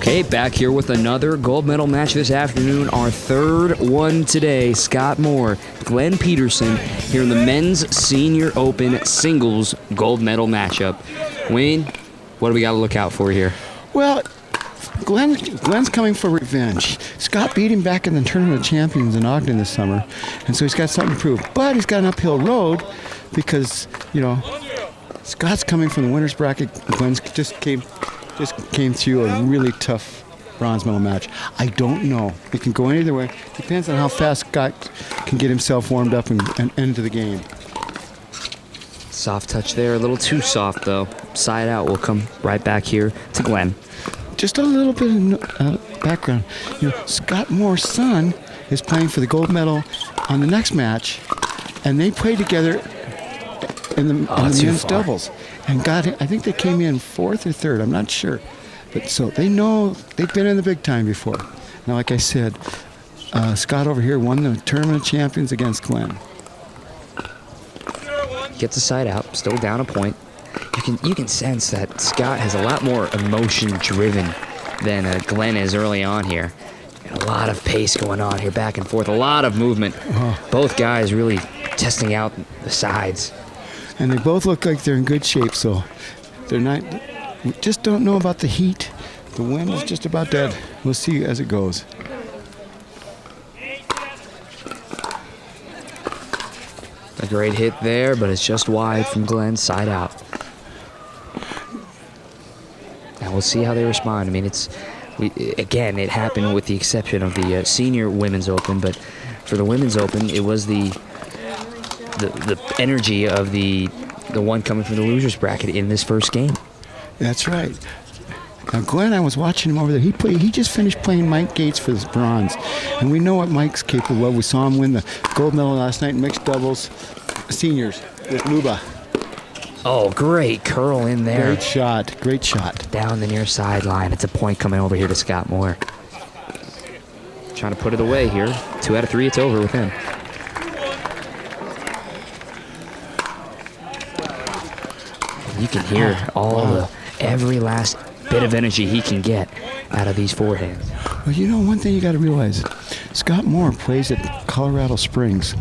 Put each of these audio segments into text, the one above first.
Hey, back here with another gold medal match this afternoon. Our third one today. Scott Moore, Glenn Peterson here in the Men's Senior Open Singles gold medal matchup. Wayne, what do we got to look out for here? Well, Glenn's coming for revenge. Scott beat him back in the Tournament of Champions in Ogden this summer, and so he's got something to prove. But he's got an uphill road because, you know, Scott's coming from the winner's bracket. Glenn's just came through a really tough bronze medal match. I don't know. It can go either way. Depends on how fast Scott can get himself warmed up and into the game. Soft touch there, a little too soft though. Side out, we'll come right back here to Glenn. Just a little bit of background. You know, Scott Moore's son is playing for the gold medal on the next match, and they played together in the men's doubles. And I think they came in fourth or third. I'm not sure. But so they know they've been in the big time before. Now, like I said, Scott over here won the Tournament of Champions against Glenn. Gets a side out, still down a point. You can sense that Scott has a lot more emotion driven than Glenn is early on here. And a lot of pace going on here, back and forth, a lot of movement. Both guys really testing out the sides. And they both look like they're in good shape, so they're not. We just don't know about the heat. The wind is just about dead. We'll see as it goes. A great hit there, but it's just wide from Glenn, side out. Now we'll see how they respond. I mean, again, it happened with the exception of the Senior Women's Open, but for the Women's Open, it was the energy of the one coming from the loser's bracket in this first game. That's right. Now, Glenn, I was watching him over there. He just finished playing Mike Gates for this bronze, and we know what Mike's capable of. We saw him win the gold medal last night in mixed doubles seniors with Luba. Oh, great curl in there. Great shot. Great shot. Down the near sideline. It's a point coming over here to Scott Moore. Trying to put it away here. 2 out of 3, it's over with him. You can hear every last bit of energy he can get out of these forehands. Well, you know, one thing you got to realize, Scott Moore plays at Colorado Springs,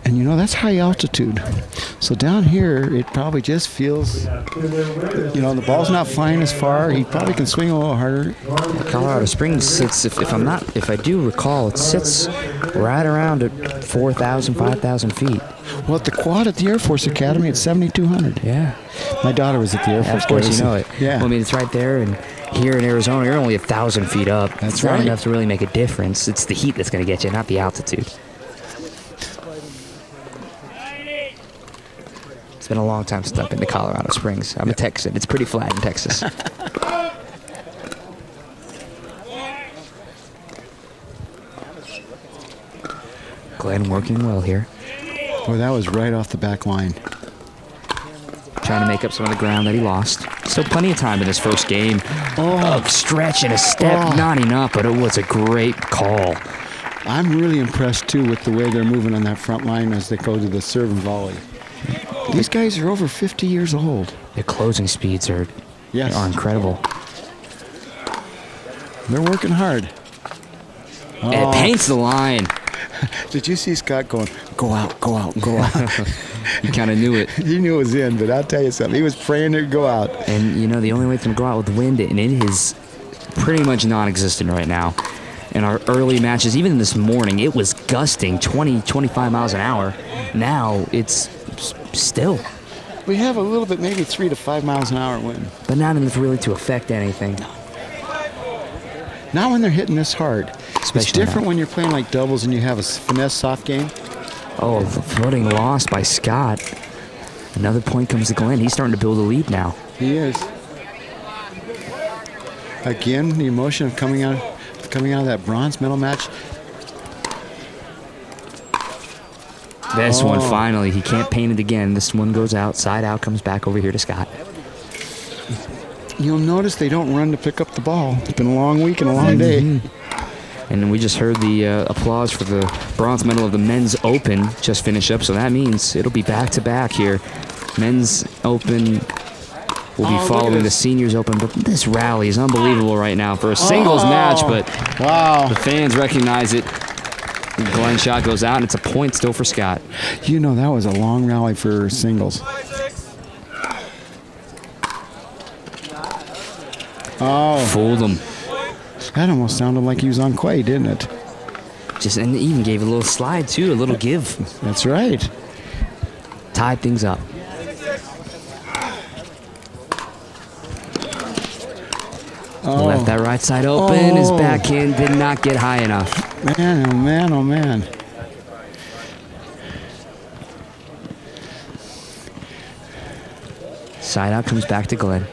and you know that's high altitude. So down here, it probably just feels, you know, the ball's not flying as far. He probably can swing a little harder. Colorado Springs sits, if I do recall, it sits right around at 4,000, 5,000 feet. Well, at the quad at the Air Force Academy, it's 7,200. Yeah. My daughter was at the Air Force Academy. Of course, you know it. Yeah. Well, I mean, it's right there, and here in Arizona, you're only 1,000 feet up. That's it's right. Not enough to really make a difference. It's the heat that's going to get you, not the altitude. It's been a long time since I've been to Colorado Springs. I'm a Texan. It's pretty flat in Texas. Glenn working well here. Boy, that was right off the back line. Trying to make up some of the ground that he lost. Still plenty of time in this first game. A stretch and a step, not enough, but it was a great call. I'm really impressed, too, with the way they're moving on that front line as they go to the serve and volley. These guys are over 50 years old. Their closing speeds are incredible. They're working hard. And it paints the line. Did you see Scott going, go out, go out, go out? He kind of knew it. He knew it was in, but I'll tell you something. He was praying it would go out. And, you know, the only way to go out with wind, and it is pretty much non-existent right now. In our early matches, even this morning, it was gusting 20, 25 miles an hour. Now it's still. We have a little bit, maybe 3 to 5 miles an hour wind. But not enough really to affect anything. Not when they're hitting this hard. Especially it's different when you're playing like doubles and you have a finesse soft game. Oh, footing lost by Scott. Another point comes to Glenn. He's starting to build a lead now. He is. Again, the emotion of coming out of that bronze medal match. This one, finally, he can't paint it again. This one goes out, side out, comes back over here to Scott. You'll notice they don't run to pick up the ball. It's been a long week and a long day. And we just heard the applause for the bronze medal of the Men's Open just finish up, so that means it'll be back-to-back here. Men's Open We'll Oh, be look at following the this. Seniors Open, but this rally is unbelievable right now for a singles match, but Wow. the fans recognize it. Glenn shot goes out, and it's a point still for Scott. You know, that was a long rally for singles. Oh, Fooled him. that almost sounded like he was on Quay, didn't it? And even gave a little slide, too, a little give. That's right. Tied things up. Oh, Left that right side open. His Oh. backhand did not get high enough. man, oh, man, oh, man. Side out comes back to Glenn.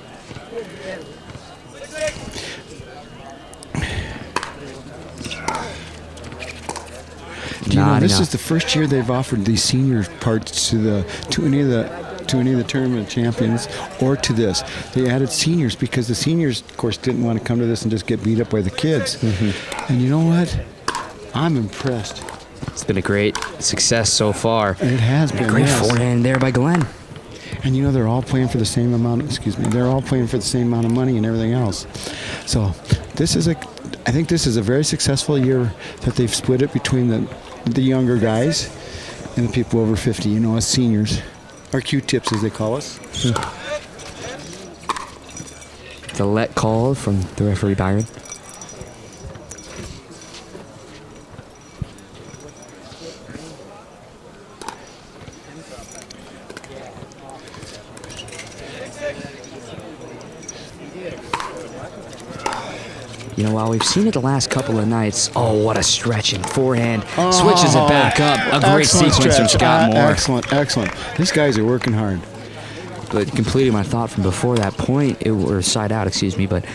Do you know, Not this enough. is the first year they've offered these senior parts to any of the tournament champions or to this. They added seniors because the seniors, of course, didn't want to come to this and just get beat up by the kids. Mm-hmm. And you know what? I'm impressed. It's been a great success so far. It has And been, a great yes. forehand there by Glenn. And you know, they're all playing for the same amount. They're all playing for the same amount of money and everything else. So I think this is a very successful year that they've split it between the younger guys and the people over 50. You know, as seniors, or Q-tips as they call us. The let call from the referee Byron. You know, while we've seen it the last couple of nights, oh, what a stretching forehand. Switches it back up. A great Excellent sequence from stretch. Scott Moore. Excellent, excellent. These guys are working hard. But completing my thought from before that point, or side out, excuse me, but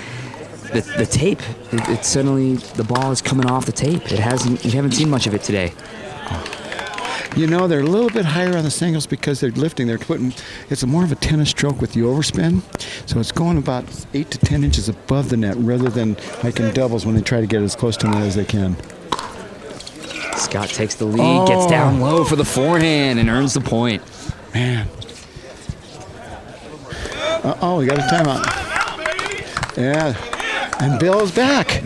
the tape, it suddenly, the ball is coming off the tape. You haven't seen much of it today. You know, they're a little bit higher on the singles because they're lifting. It's more of a tennis stroke with the overspin. So it's going about 8 to 10 inches above the net rather than like in doubles when they try to get as close to the net as they can. Scott takes the lead, gets down low for the forehand, and earns the point. Man. We got a timeout. Yeah. And Bill's back.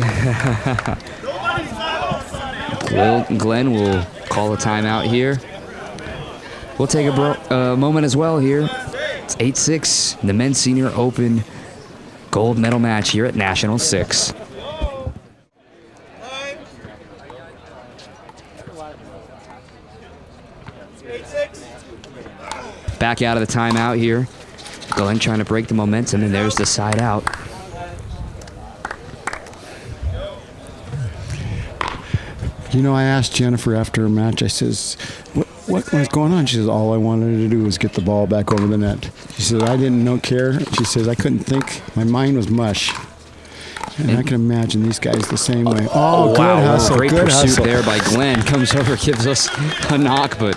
Glenn will call a timeout here. We'll take a moment as well here. It's 8-6, the Men's Senior Open gold medal match here at National 6. Back out of the timeout here. Glenn trying to break the momentum, and there's the side out. You know, I asked Jennifer after a match, I says, what was going on? She says, all I wanted to do was get the ball back over the net. She says, I didn't care. She says, I couldn't think. My mind was mush. And I can imagine these guys the same way. Oh, good wow, hustle, great good pursuit hustle. there by Glenn. Comes over, gives us a knock, but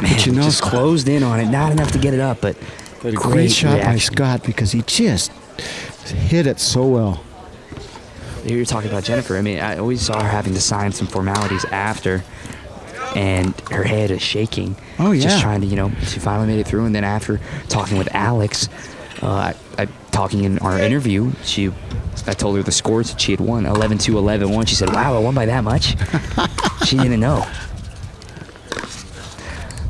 man, you know, just closed in on it. Not enough to get it up, but But a great shot by reaction. Scott because he just hit it so well. You're talking about Jennifer. I mean, I always saw her having to sign some formalities after, and her head is shaking. Oh, yeah. Just trying to, she finally made it through, and then after talking with Alex, talking in our interview, I told her the scores that she had won, 11-2, 11-1. She said, wow, I won by that much? She didn't know.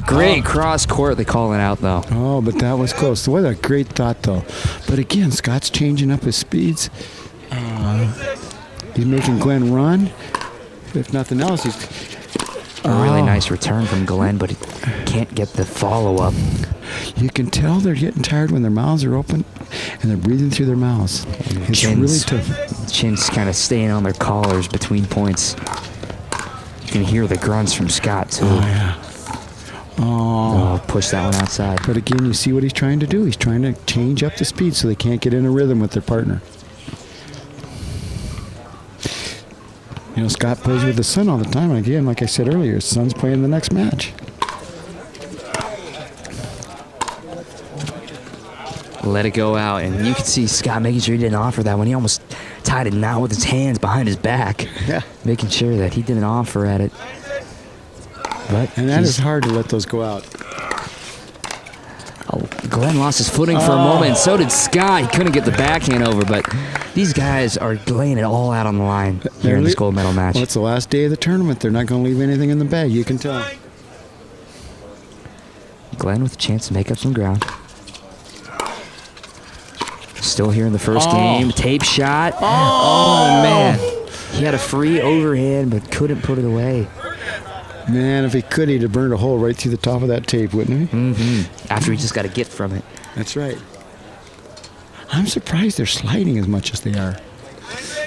Great cross court, they call it out, though. Oh, but that was close. What a great thought, though. But again, Scott's changing up his speeds. He's making Glenn run. If nothing else, he's... A really nice return from Glenn, but he can't get the follow-up. You can tell they're getting tired when their mouths are open and they're breathing through their mouths. It's really tough. Chin's kind of staying on their collars between points. You can hear the grunts from Scott, too. Oh, yeah. Oh, push that one outside. But again, you see what he's trying to do. He's trying to change up the speed so they can't get in a rhythm with their partner. You know, Scott plays with his son all the time. And again, like I said earlier, his son's playing the next match. Let it go out, and you can see Scott making sure he didn't offer that one. He almost tied a knot with his hands behind his back, Yeah. making sure that he didn't offer at it. But And that is hard to let those go out. Glenn lost his footing for a moment, and so did Scott. He couldn't get the backhand over, but these guys are laying it all out on the line here in this gold medal match. Well, it's the last day of the tournament. They're not going to leave anything in the bag. You can tell. Glenn with a chance to make up some ground. Still here in the first game. Tape shot. Oh, man. He had a free overhand, but couldn't put it away. Man, if he could, he'd have burned a hole right through the top of that tape, wouldn't he? Mm-hmm. After he just got a gift from it. That's right. I'm surprised they're sliding as much as they are.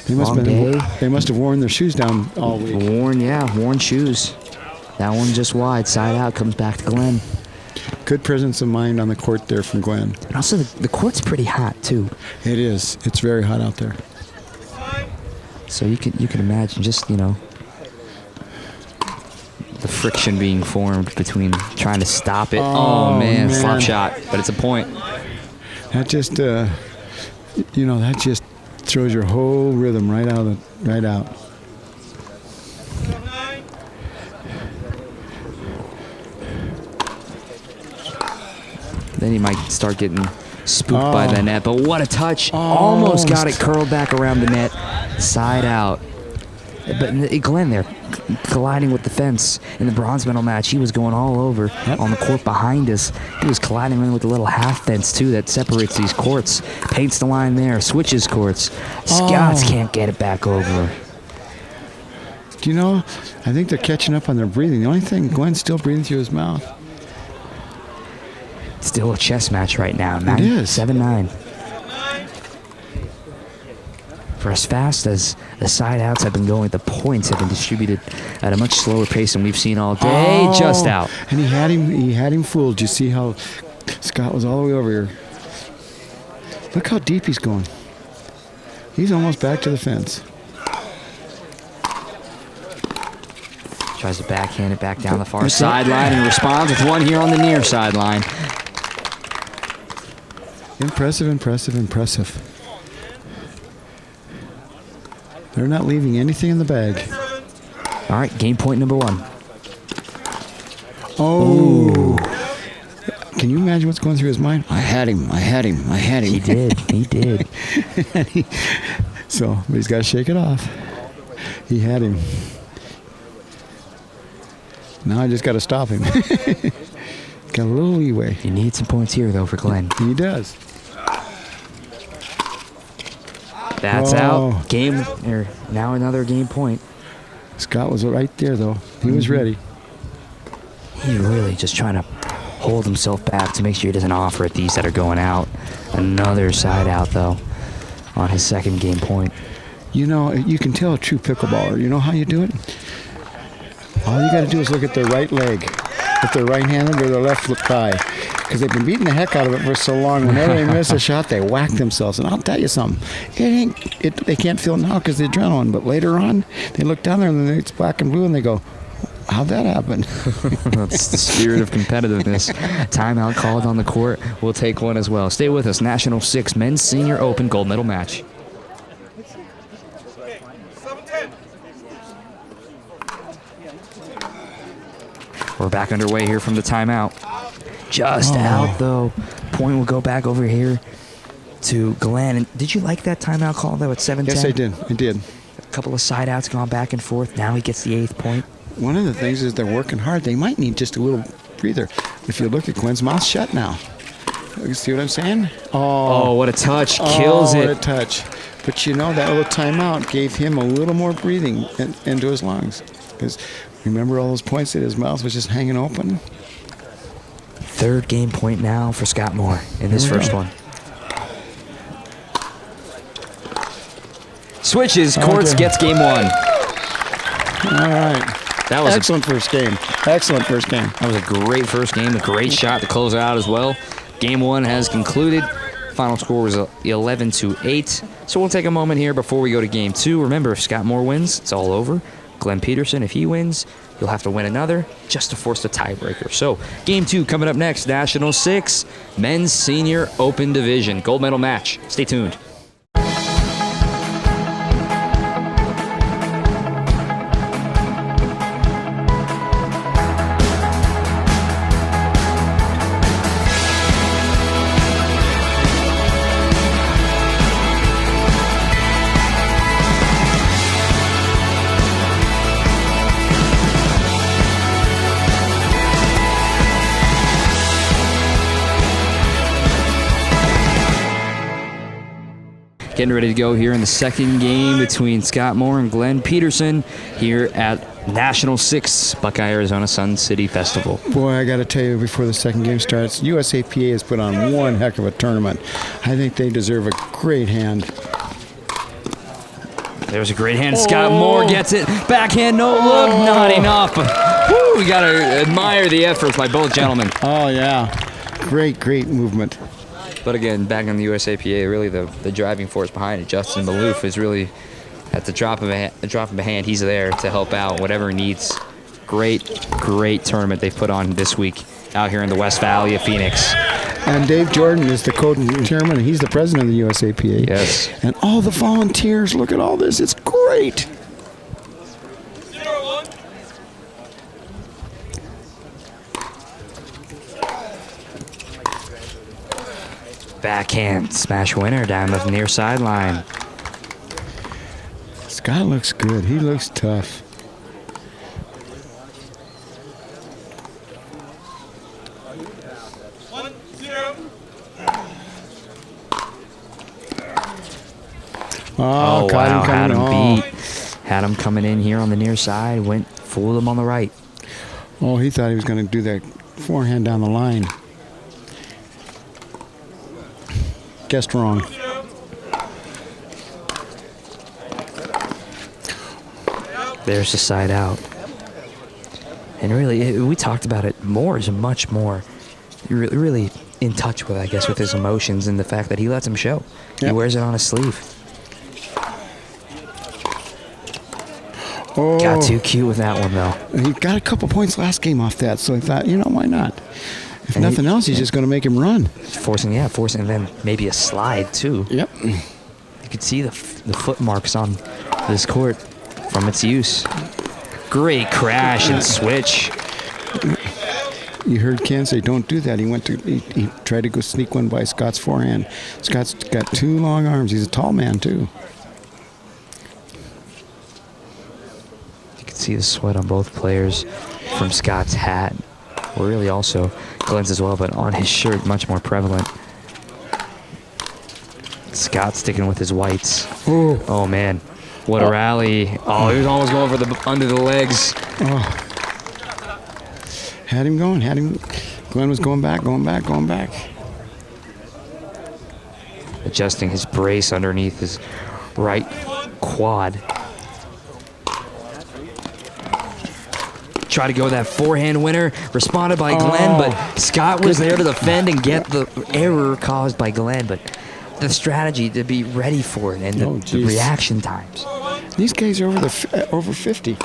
They must have worn their shoes down all week. Worn shoes. That one just wide. Side out comes back to Glenn. Good presence of mind on the court there from Glenn. And also, the court's pretty hot, too. It is. It's very hot out there. So you can imagine just, the friction being formed between trying to stop it. Oh man, slap shot, but it's a point. That just, that just throws your whole rhythm right out. Then he might start getting spooked by the net, but what a touch. Almost got it curled back around the net, side out. But Glenn there, colliding with the fence in the bronze medal match. He was going all over on the court behind us. He was colliding in with the little half fence, too, that separates these courts. Paints the line there, switches courts. Scots can't get it back over. Do you know, I think they're catching up on their breathing. The only thing, Glenn's still breathing through his mouth. Still a chess match right now. It is. 7-9. For as fast as the side outs have been going, the points have been distributed at a much slower pace than we've seen all day. Just out. And he had him fooled. You see how Scott was all the way over here. Look how deep he's going. He's almost back to the fence. Tries to backhand it back down the far sideline and responds with one here on the near sideline. Impressive. They're not leaving anything in the bag. All right, game point number 1. Oh. Can you imagine what's going through his mind? I had him. He did. But he's got to shake it off. He had him. Now I just got to stop him. Got a little leeway. He needs some points here, though, for Glenn. He does. That's out. Now another game point. Scott was right there, though. He was ready. He's really just trying to hold himself back to make sure he doesn't offer at these that are going out. Another side out, though, on his second game point. You can tell a true pickleballer. You know how you do it? All you got to do is look at their right leg, if they're right-handed or their left thigh, because they've been beating the heck out of it for so long. Whenever they miss a shot, they whack themselves. And I'll tell you something, they can't feel it now because of the adrenaline, but later on, they look down there and it's black and blue, and they go, how'd that happen? That's the spirit of competitiveness. Timeout called on the court. We'll take one as well. Stay with us. National 6 Men's Senior Open Gold Medal Match. We're back underway here from the timeout. Just out, though. Point will go back over here to Glenn. And did you like that timeout call, though, at 7-10? Yes, I did. A couple of side outs gone back and forth. Now he gets the 8th point. One of the things is they're working hard. They might need just a little breather. If you look at Glenn's mouth shut now. You see what I'm saying? Oh, what a touch. Kills it. What a touch. But that little timeout gave him a little more breathing into his lungs. Because remember all those points that his mouth was just hanging open? Third game point now for Scott Moore in this first one. Switches, courts, gets game 1. All right. That was excellent first game. That was a great first game, a great shot to close it out as well. Game 1 has concluded. Final score was 11-8. So we'll take a moment here before we go to game 2. Remember, if Scott Moore wins, it's all over. Glenn Peterson, if he wins, you'll have to win another just to force the tiebreaker. So, game 2 coming up next. National 6 Men's Senior Open Division Gold Medal Match. Stay tuned. Getting ready to go here in the second game between Scott Moore and Glenn Peterson here at National 6 Buckeye Arizona Sun City Festival. Boy, I got to tell you, before the second game starts, USAPA has put on one heck of a tournament. I think they deserve a great hand. There's a great hand. Scott Moore gets it. Backhand, no look, not enough. Woo, we got to admire the efforts by both gentlemen. Oh, yeah. Great movement. But again, back on the USAPA, really the driving force behind it, Justin Maloof, is really at the drop of a hand. He's there to help out whatever he needs. Great tournament they put on this week out here in the West Valley of Phoenix. And Dave Jordan is the co-chairman, and he's the president of the USAPA. Yes. And all the volunteers, look at all this. It's great. Backhand smash winner down the near sideline. Scott looks good. He looks tough. Oh, wow. Had him beat. Had him coming in here on the near side. Fooled him on the right. Oh, he thought he was going to do that forehand down the line. Guessed wrong. There's the side out. And really, we talked about it. Moore is much more really in touch with, I guess, with his emotions and the fact that he lets him show. Yep. He wears it on his sleeve. Oh. Got too cute with that one, though. He got a couple points last game off that, so I thought, why not? If nothing else, he's just going to make him run. Forcing, and then maybe a slide, too. Yep. You could see the foot marks on this court from its use. Great crash and switch. You heard Ken say, don't do that. He tried to go sneak one by Scott's forehand. Scott's got two long arms. He's a tall man, too. You can see the sweat on both players from Scott's hat. Or really also Glenn's as well, but on his shirt, much more prevalent. Scott sticking with his whites. Ooh. Oh, man. What a rally. Oh, he was almost going for under the legs. Oh. Had him going. Glenn was going back. Adjusting his brace underneath his right quad. Try to go that forehand winner. Responded by Glenn, but Scott was there to defend and get the error caused by Glenn. But the strategy to be ready for it and the reaction times. These guys are over 50.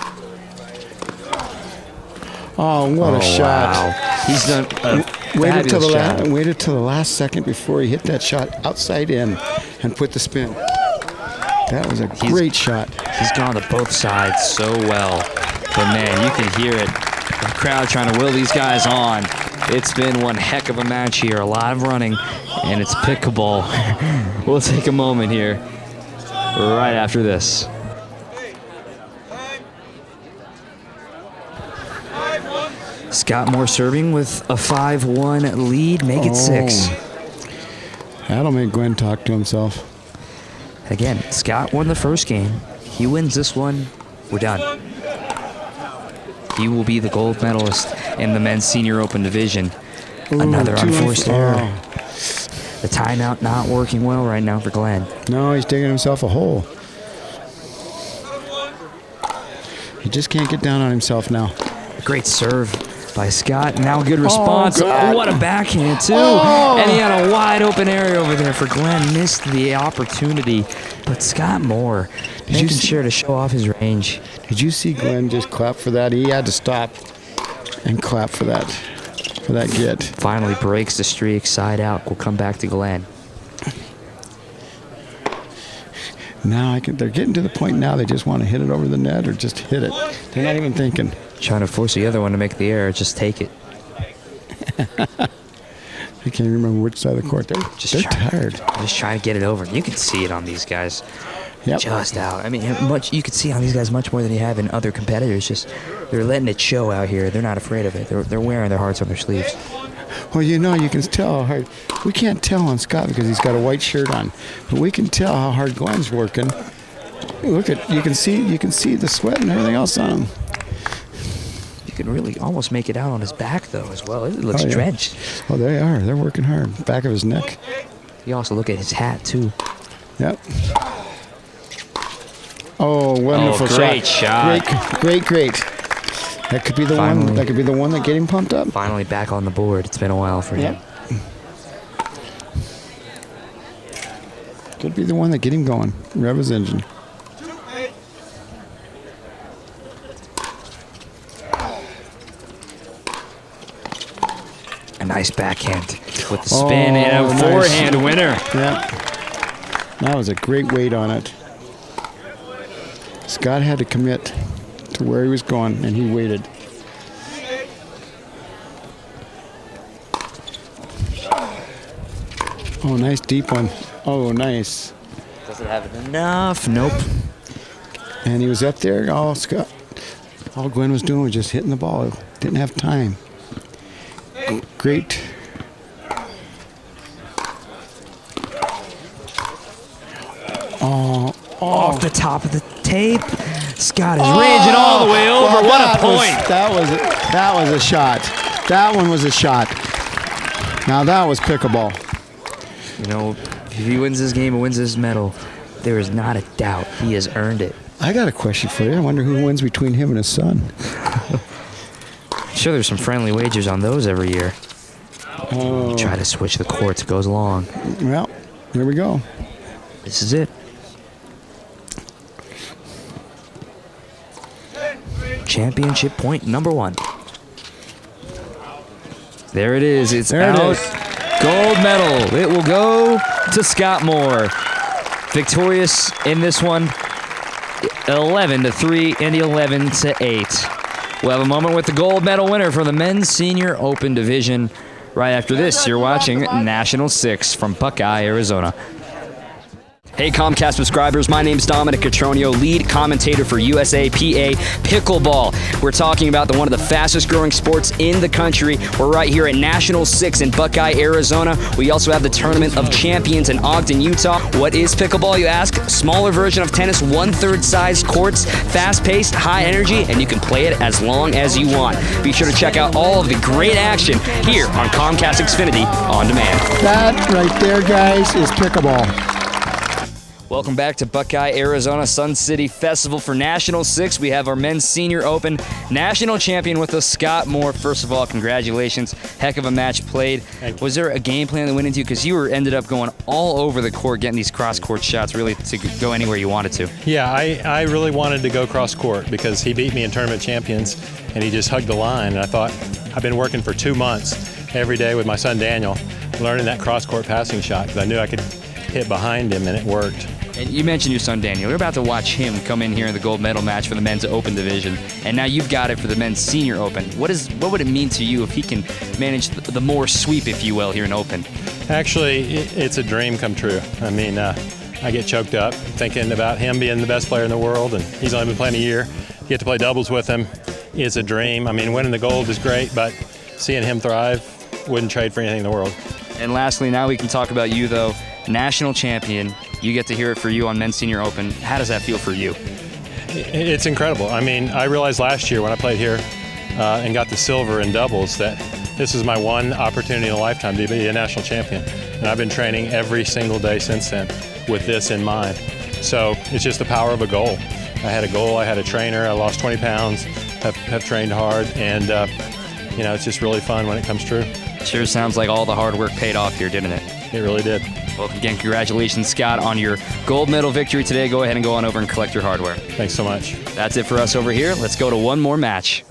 Oh, what a shot. Wow. He's done a waited fabulous till the last second before he hit that shot outside in and put the spin. That was a great shot. He's gone to both sides so well. But, man, you can hear it. The crowd trying to will these guys on. It's been one heck of a match here. A lot of running, and it's pickleball. We'll take a moment here right after this. Scott Moore serving with a 5-1 lead. Make it 6. That'll make Glenn talk to himself. Again, Scott won the first game. He wins this one. We're done. He will be the gold medalist in the men's senior open division. Another unforced error. The timeout not working well right now for Glenn. No, he's digging himself a hole. He just can't get down on himself now. Great serve by Scott. Now a good response. Oh, what a backhand, too. And he had a wide open area over there for Glenn. Missed the opportunity. But Scott Moore making sure to show off his range. Did you see Glenn just clap for that? He had to stop and clap for that get. Finally breaks the streak. Side out. We'll come back to Glenn. Now they're getting to the point now they just want to hit it over the net or just hit it. They're not even thinking. Trying to force the other one to make the error. Just take it. I can't remember which side of the court. They're tired. Just trying to get it over. You can see it on these guys. Yep. Just out. I mean, you can see on these guys much more than you have in other competitors. Just they're letting it show out here. They're not afraid of it. They're wearing their hearts on their sleeves. Well, you know, you can tell how hard. We can't tell on Scott because he's got a white shirt on, but we can tell how hard Glenn's working. Look at you can see the sweat and everything else on him. You can really almost make it out on his back though as well. It looks drenched. Oh, they are. They're working hard. Back of his neck. You also look at his hat too. Yep. Oh, wonderful great shot. Great. That could be the one. That could be the one that get him pumped up. Finally back on the board. It's been a while for him. Could be the one that get him going. Rev his engine. A nice backhand with the spin and a forehand winner. Yeah. That was a great weight on it. Scott had to commit to where he was going, and he waited. Oh, nice deep one. Oh, nice. Doesn't have enough. Nope. And he was up there. All Glenn was doing was just hitting the ball. Didn't have time. Great. Off the top of the tape. Scott is raging all the way over. Well, what a point. That was a shot. That one was a shot. Now that was pickleball. You know, if he wins this game and wins this medal, there is not a doubt he has earned it. I got a question for you. I wonder who wins between him and his son. I'm sure there's some friendly wagers on those every year. You try to switch the courts, it goes along. Well, here we go. This is it. Championship point number 1. There it is. It's out. Gold medal. It will go to Scott Moore. Victorious in this one, 11-3 and 11-8. We'll have a moment with the gold medal winner for the men's senior open division. Right after this, you're watching National 6 from Buckeye, Arizona. Hey Comcast subscribers, my name's Dominic Catronio, lead commentator for USAPA Pickleball. We're talking about one of the fastest growing sports in the country. We're right here at National 6 in Buckeye, Arizona. We also have the Tournament of Champions in Ogden, Utah. What is pickleball, you ask? Smaller version of tennis, 1/3 size courts, fast-paced, high energy, and you can play it as long as you want. Be sure to check out all of the great action here on Comcast Xfinity On Demand. That right there, guys, is pickleball. Welcome back to Buckeye, Arizona Sun City Festival for National 6. We have our men's senior open national champion with us, Scott Moore. First of all, congratulations. Heck of a match played. Was there a game plan that went into you? Because you ended up going all over the court, getting these cross-court shots really to go anywhere you wanted to. Yeah, I really wanted to go cross-court because he beat me in Tournament Champions, and he just hugged the line. And I thought, I've been working for 2 months every day with my son Daniel, learning that cross-court passing shot because I knew I could hit behind him, and it worked. And you mentioned your son Daniel. You're about to watch him come in here in the gold medal match for the men's open division, and now you've got it for the men's senior open. What would it mean to you if he can manage the more sweep, if you will, here in open? Actually, it's a dream come true. I mean, I get choked up thinking about him being the best player in the world, and he's only been playing a year. Get to play doubles with him is a dream. I mean, winning the gold is great, but seeing him thrive, wouldn't trade for anything in the world. And lastly, now we can talk about you, though. National champion. You get to hear it for you on Men's Senior Open. How does that feel for you? It's incredible. I mean, I realized last year when I played here and got the silver in doubles that this is my one opportunity in a lifetime to be a national champion. And I've been training every single day since then with this in mind. So it's just the power of a goal. I had a goal, I had a trainer, I lost 20 pounds, have trained hard, and it's just really fun when it comes true. Sure sounds like all the hard work paid off here, didn't it? It really did. Well, again, congratulations, Scott, on your gold medal victory today. Go ahead and go on over and collect your hardware. Thanks so much. That's it for us over here. Let's go to one more match.